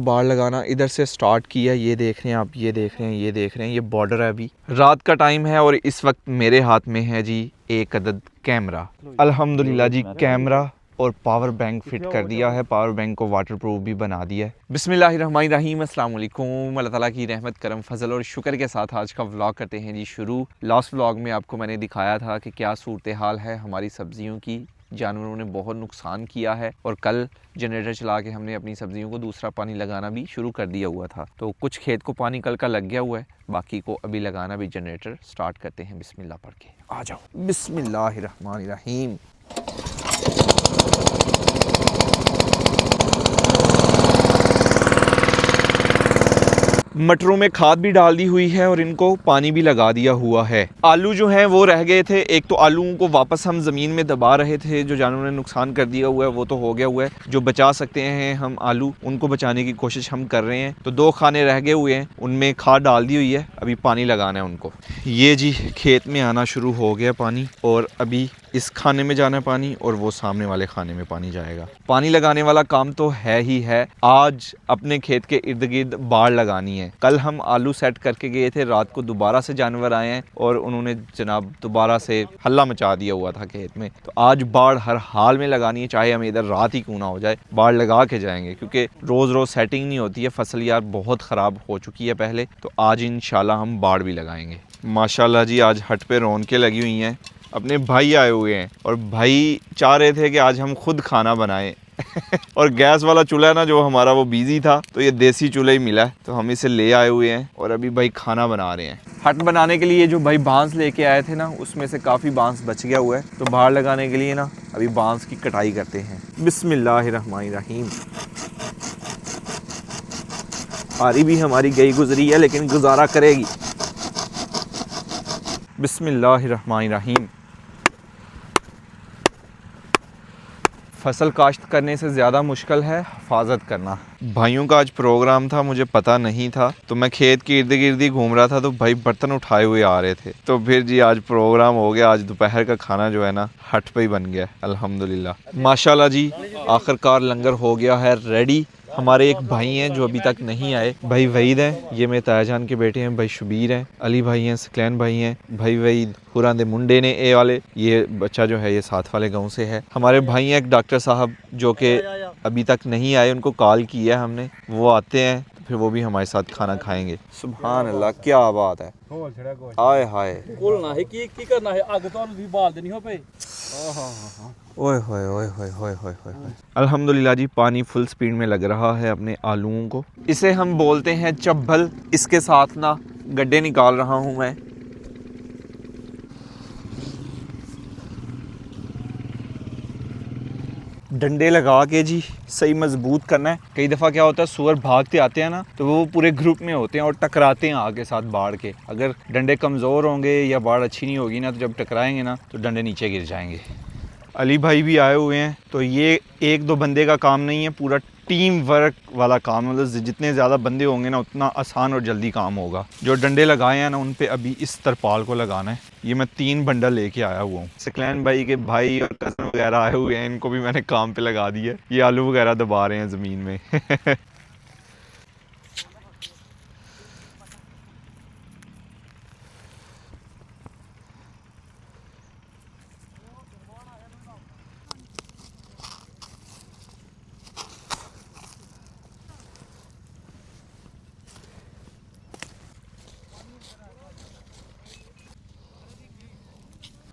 बाड़ लगाना इधर से स्टार्ट किया। ये देख रहे हैं आप, ये देख रहे हैं, ये देख रहे हैं, ये बॉर्डर है। अभी रात का टाइम है और इस वक्त मेरे हाथ में है जी एक अदद कैमरा। अल्हम्दुलिल्लाह जी, कैमरा और पावर बैंक फिट कर दिया है। पावर बैंक को वाटर प्रूफ भी बना दिया है। बिस्मिल्लाहिर्रहमानिर्रहीम, अस्सलाम वालेकुम। अल्लाह ताला की रहमत, करम, फजल और शुक्र के साथ आज का व्लॉग करते हैं जी शुरू। लास्ट व्लॉग में आपको मैंने दिखाया था कि क्या सूरत हाल है हमारी सब्जियों की। जानवरों ने बहुत नुकसान किया है और कल जनरेटर चला के हमने अपनी सब्जियों को दूसरा पानी लगाना भी शुरू कर दिया हुआ था। तो कुछ खेत को पानी कल का लग गया हुआ है, बाकी को अभी लगाना भी जनरेटर स्टार्ट करते हैं। बिस्मिल्लाह पढ़ के आ जाओ। बिस्मिल्लाहिर्रहमानिर्रहीम। मटरों में खाद भी डाल दी हुई है और इनको पानी भी लगा दिया हुआ है। आलू जो हैं वो रह गए थे। एक तो आलूओं को वापस हम ज़मीन में दबा रहे थे, जो जानवरों ने नुकसान कर दिया हुआ है वो तो हो गया हुआ है। जो बचा सकते हैं हम आलू, उनको बचाने की कोशिश हम कर रहे हैं। तो 2 खाने रह गए हुए हैं, उनमें खाद डाल दी हुई है, अभी पानी लगाना है उनको। ये जी खेत में आना शुरू हो गया पानी, और अभी इस खाने में जाना है पानी और वो सामने वाले खाने में पानी जाएगा। पानी लगाने वाला काम तो है ही है। आज अपने खेत के इर्द गिर्द बाड़ लगानी है। कल हम आलू सेट करके गए थे, रात को दोबारा से जानवर आए हैं और उन्होंने जनाब दोबारा से हल्ला मचा दिया हुआ था खेत में। तो आज बाड़ हर हाल में लगानी है, चाहे हमें इधर रात ही क्यों ना हो जाए, बाड़ लगा के जाएंगे। क्योंकि रोज़ रोज़ सेटिंग नहीं होती है, फसल यार बहुत ख़राब हो चुकी है पहले। तो आज इंशाल्लाह हम बाड़ भी लगाएंगे। माशाल्लाह जी, आज हट पे रौनकें लगी हुई हैं। अपने भाई आए हुए हैं और भाई चाह रहे थे कि आज हम खुद खाना बनाएं और गैस वाला चूल्हा ना जो हमारा वो बिजी था, तो ये देसी चूल्हा ही मिला है, तो हम इसे ले आए हुए हैं और अभी भाई खाना बना रहे हैं। हट बनाने के लिए जो भाई बांस लेके आए थे ना, उसमें से काफ़ी बांस बच गया हुआ है। तो बाहर लगाने के लिए ना अभी बांस की कटाई करते हैं। बिस्मिल्लाहिर्रहमानिर्रहीम। आरी भी हमारी गई गुजरी है लेकिन गुजारा करेगी। बिस्मिल्लाहिर्रहमानिर्रहीम। फसल काश्त करने से ज़्यादा मुश्किल है हिफाजत करना। भाइयों का आज प्रोग्राम था, मुझे पता नहीं था, तो मैं खेत के इर्द गिर्द ही घूम रहा था, तो भाई बर्तन उठाए हुए आ रहे थे। तो फिर जी आज प्रोग्राम हो गया। आज दोपहर का खाना जो है ना हट पे ही बन गया, अल्हम्दुलिल्लाह। माशाल्लाह जी, आखिरकार लंगर हो गया है रेडी। हमारे एक भाई हैं जो अभी तक नहीं आए, भाई वहीद हैं, ये मेरे तायाजान के बेटे हैं। भाई शुबीर हैं, अली भाई हैं, सकलैन भाई हैं। भाई वहीद हुरां दे मुंडे ने ए वाले, ये बच्चा जो है ये साथ वाले गांव से है। हमारे भाई हैं एक डॉक्टर साहब जो कि अभी तक नहीं आए, उनको कॉल किया है हमने, वो आते हैं तो फिर वो भी हमारे साथ खाना खाएंगे। सुभान अल्लाह, क्या बात है। आए हाय, ओए होए ओए होए होए होए होए। अल्हम्दुलिल्लाह जी, पानी फुल स्पीड में लग रहा है अपने आलूओं को। इसे हम बोलते हैं चब्बल। इसके साथ ना गड्ढे निकाल रहा हूँ मैं। डंडे लगा के जी सही मजबूत करना है। कई दफ़ा क्या होता है, सुअर भागते आते हैं ना, तो वो पूरे ग्रुप में होते हैं और टकराते हैं आगे साथ बाढ़ के। अगर डंडे कमज़ोर होंगे या बाढ़ अच्छी नहीं होगी ना, तो जब टकराएंगे ना तो डंडे नीचे गिर जाएंगे। अली भाई भी आए हुए हैं, तो ये 1-2 बंदे का काम नहीं है, पूरा टीम वर्क वाला काम है। मतलब जितने ज़्यादा बंदे होंगे ना उतना आसान और जल्दी काम होगा। जो डंडे लगाए हैं ना उन पे अभी इस तरपाल को लगाना है। ये मैं 3 बंडल लेके आया हुआ हूँ। सकलैन भाई के भाई और कज़न वगैरह आए हुए हैं, इनको भी मैंने काम पे लगा दिया है। ये आलू वगैरह दबा रहे हैं ज़मीन में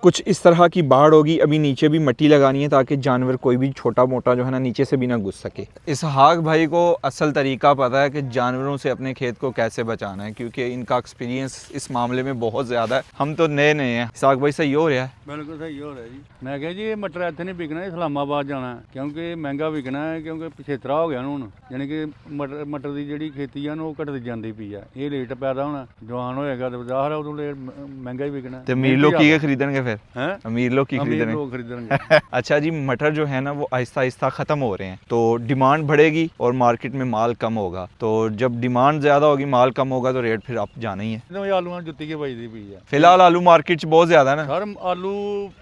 कुछ इस तरह की बाढ़ होगी। अभी नीचे भी मिट्टी लगानी है ताकि जानवर कोई भी छोटा मोटा जो है ना नीचे से भी ना घुस सके। इसहाक भाई को असल तरीका पता है कि जानवरों से अपने खेत को कैसे बचाना है, क्योंकि इनका एक्सपीरियंस इस मामले में बहुत ज़्यादा है। हम तो नए नए हैं। इसहाक भाई सही हो रहा है? बिल्कुल सही हो रहा है जी। मैं कहा जी मटर इतने नहीं बिकना, इस्लामाबाद जाना है, क्योंकि महंगा बिकना है, क्योंकि पिछेतरा हो गया हूँ। यानी कि मटर की जी खेती है वो घटती जाती पी है। ये रेट पैदा होना, जवान होएगा तो ज़ाहिर है उदों महंगा ही बिकना। तो मीर लोग की खरीदणगे फिर? फिर? हैं अमीर लोग की अमीर खरीदने। लोग खरीदेंगे। अच्छा जी, मटर जो है ना वो आहिस्ता आहिस्ता ख़त्म हो रहे हैं, तो डिमांड बढ़ेगी और मार्केट में माल कम होगा। तो जब डिमांड ज़्यादा होगी, माल कम होगा, तो रेट फिर आप जाना ही है। तो आलूਆਂ ਦੀ ਜੁੱਤੀ ਕੇ ਵੱਜਦੀ ਪਈ ਆ फिलहाल आलू मार्केट च बहुत ज़्यादा है ना? ਸਰ ਆਲੂ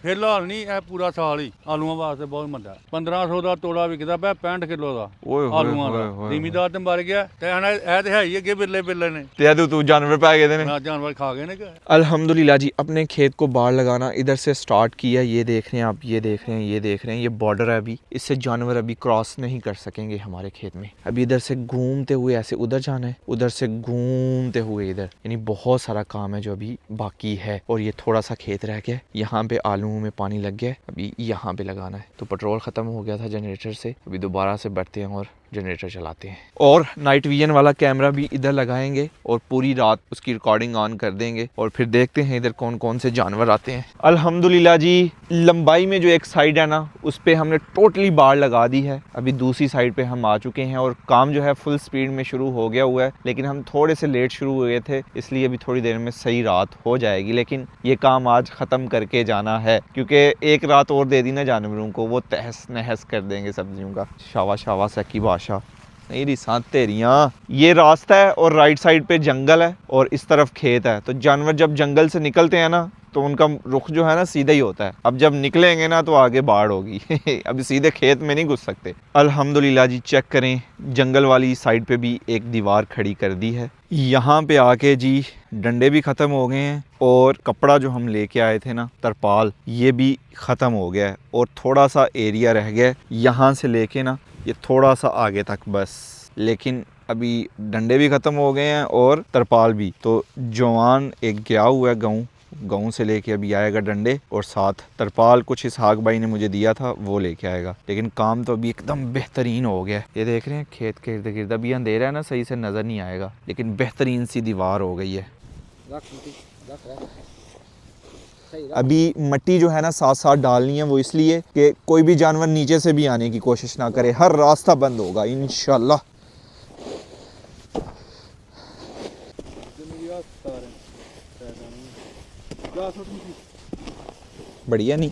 ਫਿਲਹਾਲ ਨਹੀਂ ਇਹ ਪੂਰਾ ਸਾਲ ਹੀ ਆਲੂਆਂ ਵਾਸਤੇ ਬਹੁਤ ਮੰਦਾ 1500 ਦਾ ਤੋੜਾ ਵਿਕਦਾ ਪਿਆ 65 ਕਿਲੋ ਦਾ ओए होए ਆਲੂਆਂ होए ਦਾ होए। ਜ਼ਿਮੀਦਾਰ ਤੇ ਮਰ ਗਿਆ ਤੇ ਹੁਣ ਇਹ ਤੇ ਹੈ ਹੀ ਅੱਗੇ ਬਿੱਲੇ ਬਿੱਲੇ ਨੇ ते तू जानवर पे आ गए थे ने? ਨਾ ਜਾਨਵਰ ਖਾ ਗਏ ਨੇ ਕਿ अल्हम्दुलिल्लाह जी, अपने खेत को बाढ़ लगाना इधर से स्टार्ट किया। ये देख रहे हैं आप, ये देख रहे हैं, ये देख रहे हैं, ये बॉर्डर है अभी, इससे जानवर अभी क्रॉस नहीं कर सकेंगे हमारे खेत में। अभी इधर से घूमते हुए ऐसे उधर जाना है, उधर से घूमते हुए इधर, यानी बहुत सारा काम है जो अभी बाकी है। और ये थोड़ा सा खेत रह गया, यहाँ पे आलूओं में पानी लग गया, अभी यहाँ पे लगाना है। तो पेट्रोल ख़त्म हो गया था जनरेटर से, अभी दोबारा से बैठते हैं और जनरेटर चलाते हैं। और नाइट विजन वाला कैमरा भी इधर लगाएंगे और पूरी रात उसकी रिकॉर्डिंग ऑन कर देंगे और फिर देखते हैं इधर कौन कौन से जानवर आते हैं। अल्हम्दुलिल्लाह जी, लंबाई में जो एक साइड है ना, उस पे हमने टोटली बाड़ लगा दी है। अभी दूसरी साइड पे हम आ चुके हैं और काम जो है फुल स्पीड में शुरू हो गया हुआ है, लेकिन हम थोड़े से लेट शुरू हुए थे, इसलिए अभी थोड़ी देर में सही रात हो जाएगी। लेकिन ये काम आज ख़त्म करके जाना है, क्योंकि एक रात और दे दी ना जानवरों को, वो तहस नहस कर देंगे सब्जियों का। शावा शावा सकी बादशाह, नहीं रिसात तेरियां। ये रास्ता है और राइट साइड पे जंगल है और इस तरफ खेत है। तो जानवर जब जंगल से निकलते हैं ना, तो उनका रुख जो है ना सीधा ही होता है। अब जब निकलेंगे ना तो आगे बाढ़ होगी अभी सीधे खेत में नहीं घुस सकते। अल्हम्दुलिल्लाह जी, चेक करें, जंगल वाली साइड पे भी एक दीवार खड़ी कर दी है। यहाँ पे आके जी डंडे भी ख़त्म हो गए हैं और कपड़ा जो हम लेके आए थे ना, तरपाल, ये भी ख़त्म हो गया है और थोड़ा सा एरिया रह गया है यहाँ से लेके ना ये थोड़ा सा आगे तक बस। लेकिन अभी डंडे भी ख़त्म हो गए हैं और तरपाल भी। तो जवान एक गया हुआ है गाँव से लेके अभी आएगा डंडे, और साथ तरपाल कुछ इसहाक भाई ने मुझे दिया था वो लेके आएगा। लेकिन काम तो अभी एकदम बेहतरीन हो गया है। ये देख रहे हैं खेत के इर्द गिर्द, अभी अंधेरा है ना, सही से नज़र नहीं आएगा, लेकिन बेहतरीन सी दीवार हो गई है। अभी मट्टी जो है ना साथ साथ डालनी है, वो इसलिए कि कोई भी जानवर नीचे से भी आने की कोशिश ना करे, हर रास्ता बंद होगा इंशाल्लाह। बढ़िया नहीं,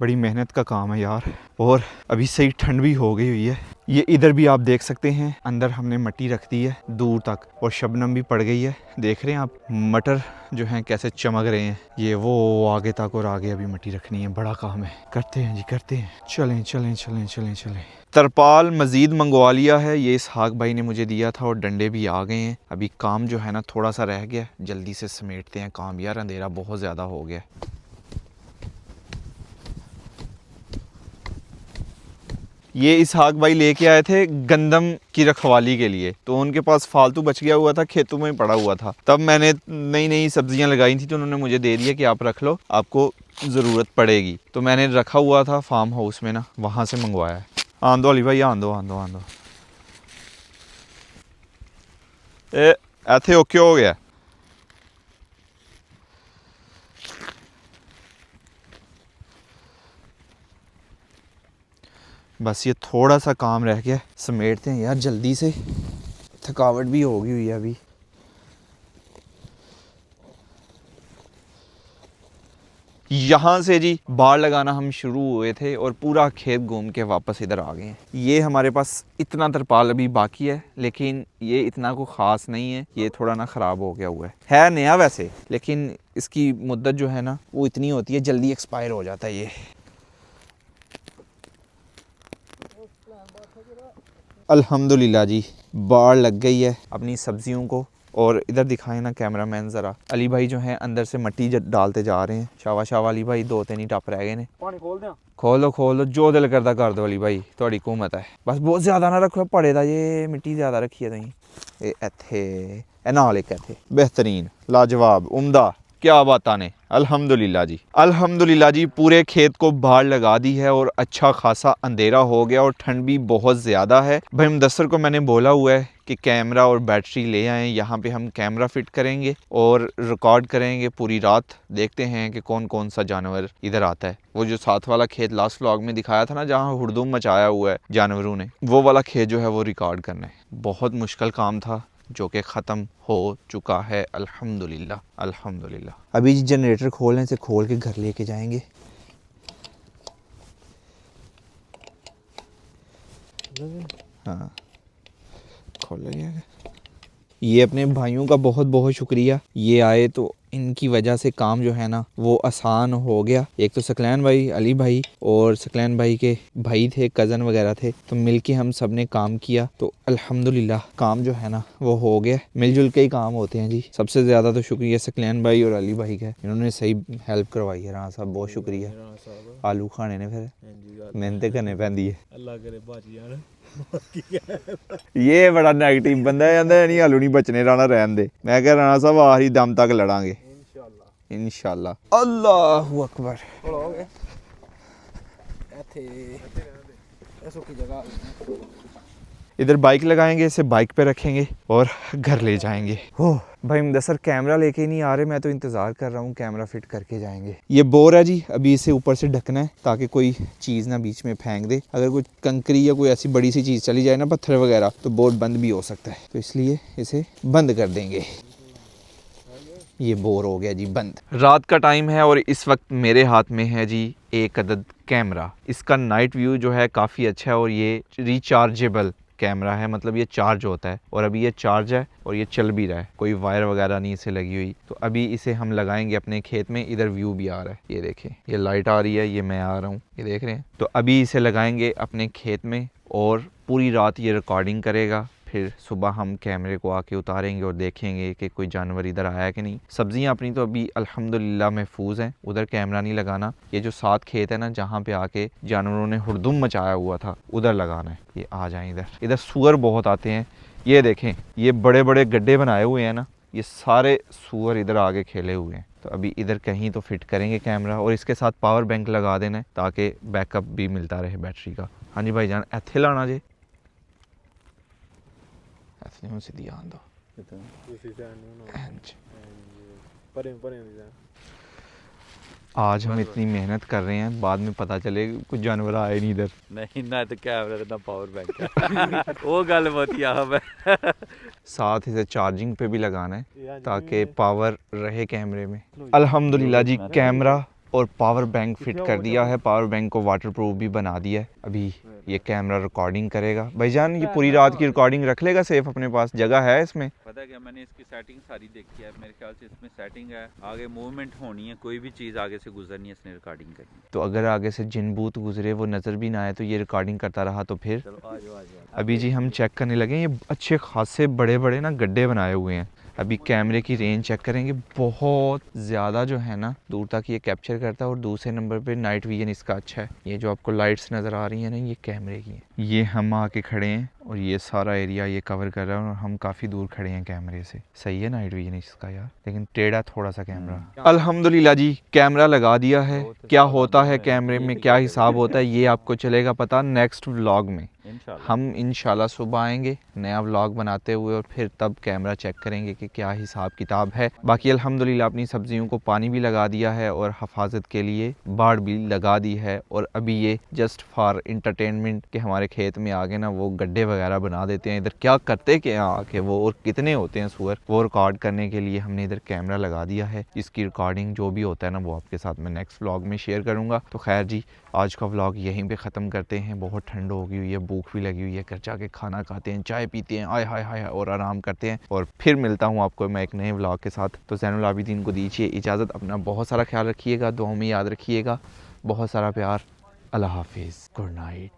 बड़ी मेहनत का काम है यार। और अभी सही ठंड भी हो गई हुई है। ये इधर भी आप देख सकते हैं, अंदर हमने मट्टी रख दी है दूर तक और शबनम भी पड़ गई है। देख रहे हैं आप मटर जो हैं कैसे चमक रहे हैं। ये वो आगे तक और आगे अभी मट्टी रखनी है, बड़ा काम है। करते हैं जी, करते हैं। चलें चलें चलें चलें चलें। तरपाल मज़ीद मंगवा लिया है, ये इसहाक भाई ने मुझे दिया था, और डंडे भी आ गए हैं। अभी काम जो है ना थोड़ा सा रह गया, जल्दी से समेटते हैं काम यार, अंधेरा बहुत ज़्यादा हो गया। ये इसहाक भाई लेके आए थे गंदम की रखवाली के लिए, तो उनके पास फालतू बच गया हुआ था, खेतों में पड़ा हुआ था। तब मैंने नई नई सब्जियां लगाई थी, तो उन्होंने मुझे दे दिया कि आप रख लो, आपको ज़रूरत पड़ेगी। तो मैंने रखा हुआ था फार्म हाउस में ना, वहाँ से मंगवाया है। आंदो अली भाई, आंदो आंदो आंदो। इत्थे ओके हो गया। बस ये थोड़ा सा काम रह गया, समेटते हैं यार जल्दी से, थकावट भी हो गई हुई है अभी। यहाँ से जी बाड़ लगाना हम शुरू हुए थे और पूरा खेत घूम के वापस इधर आ गए हैं। ये हमारे पास इतना तरपाल अभी बाकी है, लेकिन ये इतना को ख़ास नहीं है, ये थोड़ा ना ख़राब हो गया हुआ है नया वैसे, लेकिन इसकी मुद्दत जो है ना वो इतनी होती है, जल्दी एक्सपायर हो जाता है ये। अल्हम्दुलिल्लाह जी, बाढ़ लग गई है अपनी सब्जियों को। और इधर दिखाएं ना कैमरामैन ज़रा, अली भाई जो हैं अंदर से मट्टी डालते जा रहे हैं। शावा शावा अली भाई, 2-3 ही टप रह गए ने। पानी खोल दो, जो दिल करता कर दो अली भाई, थोड़ी हुकूमत है। बस बहुत ज़्यादा ना रखो, पड़े दा ये मिट्टी ज़्यादा रखी है तुम। इत्थे नाल एक इत्थे बेहतरीन, लाजवाब, उम्दा, क्या बात ने। अल्हम्दुलिल्लाह जी, अल्हम्दुलिल्लाह जी, पूरे खेत को बाढ़ लगा दी है और अच्छा खासा अंधेरा हो गया और ठंड भी बहुत ज़्यादा है। भाई मुदस्सर को मैंने बोला हुआ है कि कैमरा और बैटरी ले आएँ, यहाँ पे हम कैमरा फिट करेंगे और रिकॉर्ड करेंगे पूरी रात। देखते हैं कि कौन कौन सा जानवर इधर आता है। वो जो साथ वाला खेत लास्ट व्लॉग में दिखाया था ना, जहाँ हुड़दुम मचाया हुआ है जानवरों ने, वो वाला खेत जो है वो रिकॉर्ड करना है। बहुत मुश्किल काम था, जो कि ख़त्म हो चुका है अल्हम्दुलिल्लाह अल्हम्दुलिल्लाह। अभी जनरेटर खोलने से खोल के घर लेके जाएंगे। हाँ खोल लिया। ये अपने भाइयों का बहुत बहुत शुक्रिया, ये आए तो इनकी वजह से काम जो है ना वो आसान हो गया। एक तो सकलैन भाई, अली भाई और सकलैन भाई के भाई थे, कज़न वगैरह थे, तो मिलके हम सब ने काम किया तो अल्हम्दुलिल्लाह काम जो है ना वो हो गया। मिलजुल के ही काम होते हैं जी। सबसे ज़्यादा तो शुक्रिया सकलैन भाई और अली भाई का, इन्होंने सही हेल्प करवाई है। राणा साहब बहुत शुक्रिया। आलू खाने ने फिर मेहनत करने पैंदी है। अल्लाह करे भाजी यार ये बड़ा नेगेटिव बंदा है, कहता नहीं आलू नहीं बचने, राणा रहन दे। मैं कह राणा साहब आखिरी दम तक लड़ांगे इंशाल्लाह। अल्लाहु अकबर। इधर बाइक लगाएंगे, इसे बाइक पे रखेंगे और घर ले जाएंगे। ओह भाई मुदस्सर कैमरा लेके नहीं आ रहे, मैं तो इंतज़ार कर रहा हूँ, कैमरा फिट करके जाएंगे। ये बोर है जी, अभी इसे ऊपर से ढकना है ताकि कोई चीज़ ना बीच में फेंक दे। अगर कोई कंकरी या कोई ऐसी बड़ी सी चीज़ चली जाए ना, पत्थर वगैरह, तो बोर बंद भी हो सकता है, तो इसलिए इसे बंद कर देंगे। ये बोर हो गया जी बंद। रात का टाइम है और इस वक्त मेरे हाथ में है जी एक अदद कैमरा। इसका नाइट व्यू जो है काफ़ी अच्छा है और ये रिचार्जेबल कैमरा है, मतलब ये चार्ज होता है और अभी ये चार्ज है और ये चल भी रहा है, कोई वायर वगैरह नहीं इसे लगी हुई। तो अभी इसे हम लगाएंगे अपने खेत में। इधर व्यू भी आ रहा है, ये देखें, ये लाइट आ रही है, ये मैं आ रहा हूँ, ये देख रहे हैं। तो अभी इसे लगाएंगे अपने खेत में और पूरी रात ये रिकॉर्डिंग करेगा। फिर सुबह हम कैमरे को आके उतारेंगे और देखेंगे कि कोई जानवर इधर आया कि नहीं। सब्जियां अपनी तो अभी अल्हम्दुलिल्लाह महफूज हैं, उधर कैमरा नहीं लगाना। ये जो 7 खेत है ना जहाँ पे आके जानवरों ने हुड़दुम मचाया हुआ था, उधर लगाना है। ये आ जाएं इधर। इधर सूअर बहुत आते हैं, ये देखें, ये बड़े बड़े गड्ढे बनाए हुए हैं ना, ये सारे सूअर इधर आगे खेले हुए हैं। तो अभी इधर कहीं तो फिट करेंगे कैमरा और इसके साथ पावर बैंक लगा देना है ताकि बैकअप भी मिलता रहे बैटरी का। हाँ जी भाईजान, इत्थे लाना जे सीधी आन दो। आज हम इतनी मेहनत कर रहे हैं, बाद में पता चले कुछ जानवर आए नहीं इधर। नहीं ना तो कैमरा ना पावर बैंक वो गल बहुत याद है। साथ इसे चार्जिंग पे भी लगाना है ताकि पावर रहे कैमरे में। अल्हम्दुलिल्लाह जी, कैमरा और पावर बैंक फिट कर दिया है, पावर बैंक को वाटरप्रूफ भी बना दिया है। अभी ये कैमरा रिकॉर्डिंग करेगा। भाईजान ये पूरी रात की रिकॉर्डिंग रख लेगा सेफ, अपने पास जगह है इसमें? पता क्या, मैंने इसकी सेटिंग सारी देखी है, मेरे ख्याल से इसमें सेटिंग है, आगे मूवमेंट होनी है, कोई भी चीज़ आगे से गुजरनी है, इसने रिकॉर्डिंग करनी है। तो अगर आगे से जिन भूत गुजरे वो नज़र भी ना आए तो ये रिकॉर्डिंग करता रहा तो फिर? चलो आ जाओ। अभी जी हम चेक करने लगे, ये अच्छे खासे बड़े बड़े ना गड्ढे बनाए हुए हैं। अभी कैमरे की रेंज चेक करेंगे, बहुत ज़्यादा जो है ना दूर तक ये कैप्चर करता है और दूसरे नंबर पे नाइट विजन इसका अच्छा है। ये जो आपको लाइट्स नज़र आ रही हैं ना, ये कैमरे की हैं। ये हम आके खड़े हैं और ये सारा एरिया ये कवर कर रहा है और हम काफ़ी दूर खड़े हैं कैमरे से। सही है नाइट विजन इसका यार, लेकिन टेढ़ा थोड़ा सा कैमरा। अल्हम्दुलिल्लाह जी, कैमरा लगा दिया है। क्या होता है कैमरे में, क्या हिसाब होता है, ये आपको चलेगा पता नेक्स्ट व्लॉग में। हम इंशाल्लाह सुबह आएंगे नया व्लॉग बनाते हुए और फिर तब कैमरा चेक करेंगे कि क्या हिसाब किताब है। बाकी अल्हम्दुलिल्लाह अपनी सब्जियों को पानी भी लगा दिया है और हिफाजत के लिए बाड़ भी लगा दी है। और अभी ये जस्ट फॉर इंटरटेनमेंट के हमारे खेत में आगे ना वो गड्ढे वगैरह बना देते हैं। इधर क्या करते क्या आके वो और कितने होते हैं सूअर, वो रिकॉर्ड करने के लिए हमने इधर कैमरा लगा दिया है। इसकी रिकॉर्डिंग जो भी होता है ना वो आपके साथ मैं नेक्स्ट व्लॉग में शेयर करूँगा। तो खैर जी, आज का व्लॉग यहीं पे ख़त्म करते हैं। बहुत ठंड हो गई हुई है, भूख भी लगी हुई है, घर जाके खाना खाते हैं, चाय पीते हैं, आय हाय हाय, और आराम करते हैं। और फिर मिलता हूँ आपको मैं एक नए व्लॉग के साथ। तो ज़ैनुल आबिदीन को दीजिए इजाज़त, अपना बहुत सारा ख्याल रखिएगा, दुआओं में याद रखिएगा, बहुत सारा प्यार। अल्लाह हाफिज़, गुड नाइट।